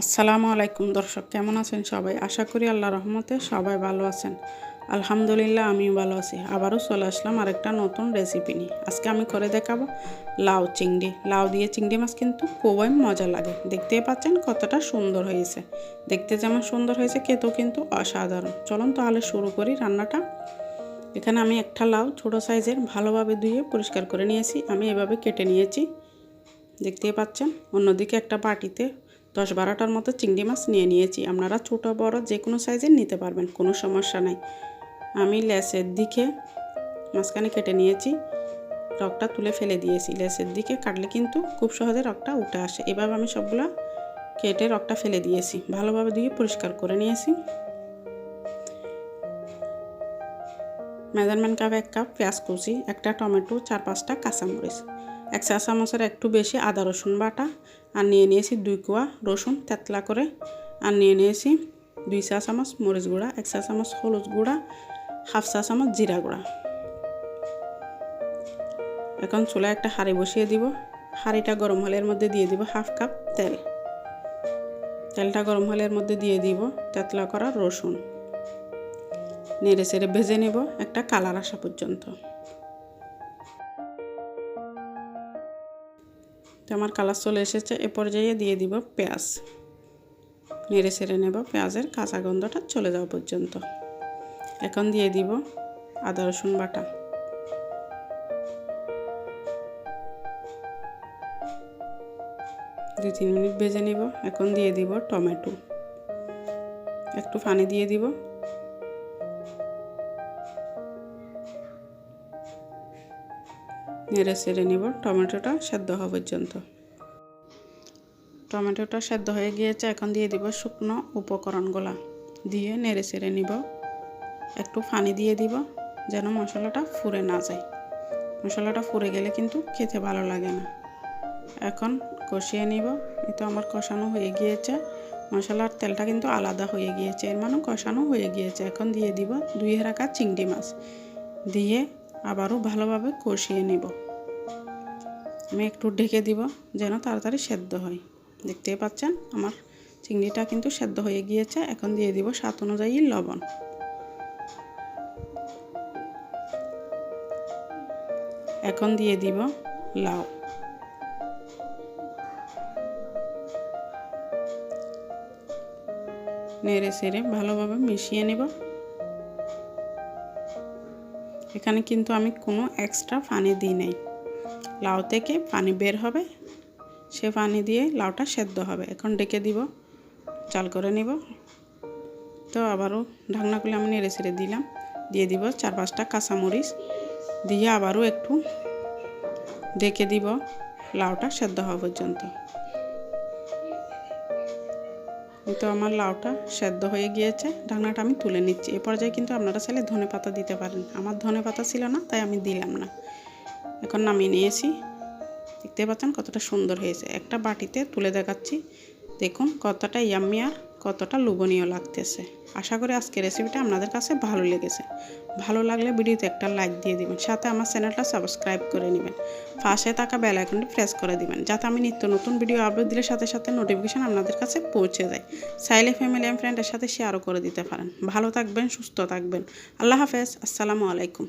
আসসালামু আলাইকুম দর্শক, কেমন আছেন সবাই? আশা করি আল্লাহর রহমতে সবাই ভালো আছেন। আলহামদুলিল্লাহ আমিও ভালো আছি। আবারও চলে আসলাম আরেকটা নতুন রেসিপি নিয়ে। আজকে আমি করে দেখাবো লাউ চিংড়ি। লাউ দিয়ে চিংড়ি মাছ কিন্তু খুবই মজা লাগে। দেখতেই পাচ্ছেন কতটা সুন্দর হয়েছে। দেখতে যেমন সুন্দর হয়েছে, খেতেও কিন্তু অসাধারণ। চলুন তাহলে শুরু করি রান্নাটা। এখানে আমি একটা লাউ ছোটো সাইজের ভালোভাবে ধুয়ে পরিষ্কার করে নিয়েছি। আমি এভাবে কেটে নিয়েছি, দেখতেই পাচ্ছেন। অন্যদিকে একটা বাটিতে 10-12টার মতো চিংড়ি মাছ নিয়ে নিয়েছি। আপনারা ছোটো বড় যে কোনো সাইজের নিতে পারবেন, কোনো সমস্যা নাই। আমি লেসের দিকে মাঝখানে কেটে নিয়েছি, রগটা তুলে ফেলে দিয়েছি। লেসের দিকে কাটলে কিন্তু খুব সহজে রগটা উঠে আসে। এভাবে আমি সবগুলো কেটে রগটা ফেলে দিয়েছি, ভালোভাবে ধুয়ে পরিষ্কার করে নিয়েছি। মেজারমেন্ট কাপে 1 কাপ পেঁয়াজ কুচি, একটা টমেটো, 4-5টা কাঁচামরিচ, 1 চা চামচের একটু বেশি আদা রসুন বাটা, আর নিয়ে নিয়েছি 2 কোয়া রসুন তেতলা করে, আর নিয়ে নিয়েছি 2 চা চামচ মরিচ গুঁড়া, 1 চা চামচ হলুদ গুঁড়া, 1/2 চা চামচ জিরা গুঁড়া। এখন চুলায় একটা হাঁড়ি বসিয়ে দিব। হাঁড়িটা গরম হলে এর মধ্যে দিয়ে দিব 1/2 কাপ তেল। তেলটা গরম হলে এর মধ্যে দিয়ে দিব তেতলা করা রসুন। নেড়ে চেড়ে ভেজে নেব একটা কালার আসা পর্যন্ত। তো আমার কালার চলে এসেছে। এ পর্যায়ে দিয়ে দিব পেঁয়াজ। নেড়ে চেড়ে নেব পেঁয়াজের কাঁচা গন্ধটা চলে যাওয়া পর্যন্ত। এখন দিয়ে দিব আদা রসুন বাটা। দুই 3 মিনিট ভেজে নেব। এখন দিয়ে দিব টমেটো, একটু পানি দিয়ে দিব। নেড়ে চেড়ে নেব টমেটোটা সেদ্ধ হওয়া পর্যন্ত। টমেটোটা সেদ্ধ হয়ে গিয়েছে। এখন দিয়ে দিব শুকনো উপকরণগুলো, দিয়ে নেড়ে চেড়ে নিব। একটু পানি দিয়ে দিব যেন মশলাটা পুড়ে না যায়। মশলাটা পুড়ে গেলে কিন্তু খেতে ভালো লাগে না। এখন কষিয়ে নিব। এটা আমার কষানো হয়ে গিয়েছে। মশলার তেলটা কিন্তু আলাদা হয়ে গিয়েছে, এর মানে কষানো হয়ে গিয়েছে। এখন দিয়ে দিব ধুয়ে রাখা চিংড়ি মাছ, দিয়ে আবারও ভালোভাবে কষিয়ে নিব। আমি একটু ঢেকে দিব যেন তাড়াতাড়ি সেদ্ধ হয়। দেখতেই পাচ্ছেন আমার চিংড়িটা কিন্তু সেদ্ধ হয়ে গিয়েছে। এখন দিয়ে দিব স্বাদ অনুযায়ী লবণ। এখন দিয়ে দিব লাউ। নেড়ে চেড়ে ভালোভাবে মিশিয়ে নেব। এখানে কিন্তু আমি কোনো এক্সট্রা পানি দিই নাই। লাউ থেকে পানি বের হবে, সে পানি দিয়ে লাউটা সেদ্ধ হবে। এখন ডেকে দিব, চাল করে নিব। তো আবারও ঢাকনা খুলে আমি নেড়ে চেড়ে দিলাম। দিয়ে দিব 4-5টা কাঁচামরিচ, দিয়ে আবারও একটু ডেকে দিব লাউটা সেদ্ধ হওয়া পর্যন্ত। তো আমার লাউটা সেদ্ধ হয়ে গিয়েছে। ঢাকনাটা আমি তুলে নিচ্ছি। এ পর্যায়ে কিন্তু আপনারা চাইলে ধনেপাতা দিতে পারেন। আমার ধনেপাতা ছিল না, তাই আমি দিলাম না। এখন নামিয়ে নিয়েছি। দেখতে পাচ্ছেন কতটা সুন্দর হয়েছে। একটা বাটিতে তুলে দেখাচ্ছি, দেখুন কতটা ইয়াম্মি আর কতটা লোভনীয় লাগতেছে। আশা করি আজকের রেসিপিটা আপনাদের কাছে ভালো লেগেছে। ভালো লাগলে ভিডিওতে একটা লাইক দিয়ে দিবেন, সাথে আমার চ্যানেলটা সাবস্ক্রাইব করে নেবেন। পাশে থাকা বেল আইকনটি প্রেস করে দিবেন, যাতে আমি নিত্য নতুন ভিডিও আপলোড দিলে সাথে সাথে নোটিফিকেশন আপনাদের কাছে পৌঁছে যায়। চাইলে ফ্যামিলি অ্যান্ড ফ্রেন্ডের সাথে শেয়ারও করে দিতে পারেন। ভালো থাকবেন, সুস্থ থাকবেন। আল্লাহ হাফেজ। আসসালামু আলাইকুম।